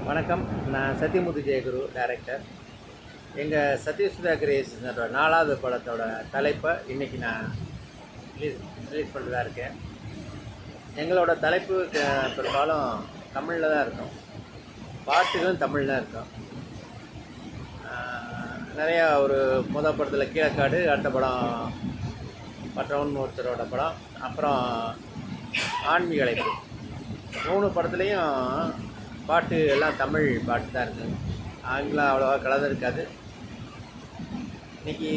வணக்கம். நான் சத்யமூர்த்தி ஜெயகுரு, டைரக்டர். எங்கள் சத்யசுதா கிரியேஷன்ஸோட 4வது படத்தோட தலைப்பை இன்றைக்கி நான் ரிலீஸ் பண்ணுறதா இருக்கேன். எங்களோட தலைப்பு பெரும்பாலும் தமிழில் தான் இருக்கும், பாட்டுகளும் தமிழ் தான் இருக்கும். நிறையா ஒரு முதல் படத்தில் கீழக்காடு, அடுத்த படம் மற்றவன் ஒருத்தரோட படம், அப்புறம் ஆன்மீக அழைப்பு. 3 படத்துலேயும் பாட்டு எல்லாம் தமிழ் பாட்டு தான் இருக்குது. ஆங்கிலம் அவ்வளோவா கலந்து இருக்காது. இன்றைக்கி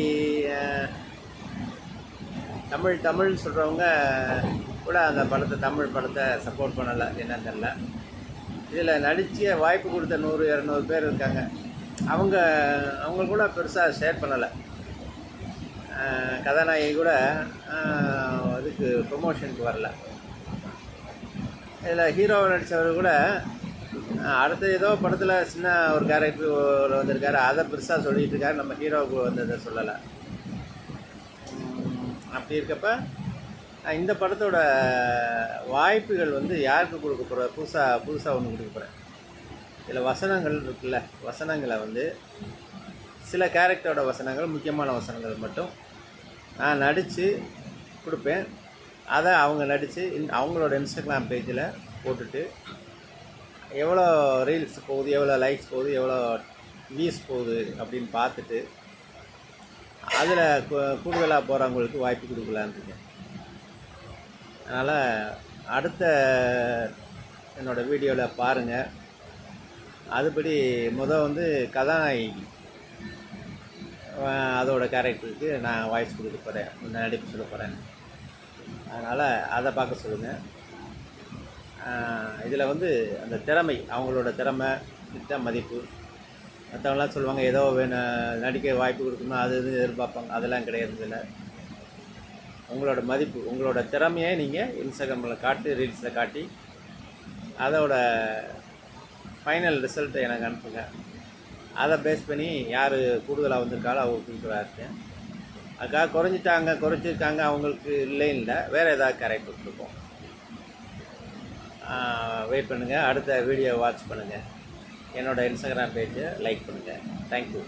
தமிழ் சொல்கிறவங்க கூட அந்த தமிழ் படத்தை சப்போர்ட் பண்ணலை, என்னன்னு தெரில. இதில் நடித்த வாய்ப்பு கொடுத்த 100-200 பேர் இருக்காங்க. அவங்க கூட பெருசாக ஷேர் பண்ணலை. கதாநாயகி கூட அதுக்கு ப்ரொமோஷனுக்கு வரல. இதில் ஹீரோவை நடித்தவர் கூட அடுத்த ஏதோ படத்தில் சின்ன ஒரு கேரக்டர் வந்திருக்காரு, அதை பெருசாக சொல்லிகிட்டு இருக்காரு, நம்ம ஹீரோவுக்கு வந்ததை சொல்லலை. அப்படி இருக்கப்ப இந்த படத்தோட வாய்ப்புகள் யாருக்கு கொடுக்க போகிற, புதுசாக ஒன்று கொடுக்க போகிறேன். இதில் வசனங்கள் இருக்குல்ல, வசனங்களை சில கேரக்டரோட வசனங்கள், முக்கியமான வசனங்கள் மட்டும் நான் நடித்து கொடுப்பேன். அதை அவங்க நடித்து அவங்களோட இன்ஸ்டாகிராம் பேஜில் போட்டுட்டு எவ்வளோ ரீல்ஸ் போகுது, எவ்வளோ லைக்ஸ் போகுது, எவ்வளோ வியூஸ் போகுது அப்படின்னு பார்த்துட்டு அதில் கூடுதலாக போகிறவங்களுக்கு வாய்ப்பு கொடுக்கலான்னு இருக்கேன். அதனால் அடுத்த என்னோடய வீடியோவில் பாருங்கள். அதுபடி கதாநாயகி அதோட கேரக்டருக்கு நான் வாய்ஸ் கொடுக்க போகிறேன், நடிப்பு சொல்ல போகிறேன். அதனால் அதை பார்க்க சொல்லுங்கள். இதில் அந்த திறமை, அவங்களோட திறமை, மதிப்பு. மற்றவங்களாம் சொல்லுவாங்க ஏதோ வேணும் நடிக்க வாய்ப்பு கொடுக்கணும், அது எதிர்பார்ப்பாங்க. அதெல்லாம் கிடையாது. இதில் உங்களோட மதிப்பு, உங்களோட திறமையை நீங்கள் இன்ஸ்டாகிராமில் காட்டி, ரீல்ஸில் காட்டி அதோட ஃபைனல் ரிசல்ட்டை எனக்கு அனுப்புங்க. அதை பேஸ் பண்ணி யார் கூடுதலாக வந்திருக்காலும் அவங்க கொடுக்குறா இருக்கேன். அதுக்காக குறைச்சிருக்காங்க அவங்களுக்கு இல்லை, வேறு ஏதாவது கேரக்டர் கொடுப்போம். வெயிட் பண்ணுங்கள். அடுத்த வீடியோ வாட்ச் பண்ணுங்கள். என்னோடய இன்ஸ்டாகிராம் பேஜை லைக் பண்ணுங்கள். தேங்க்யூ.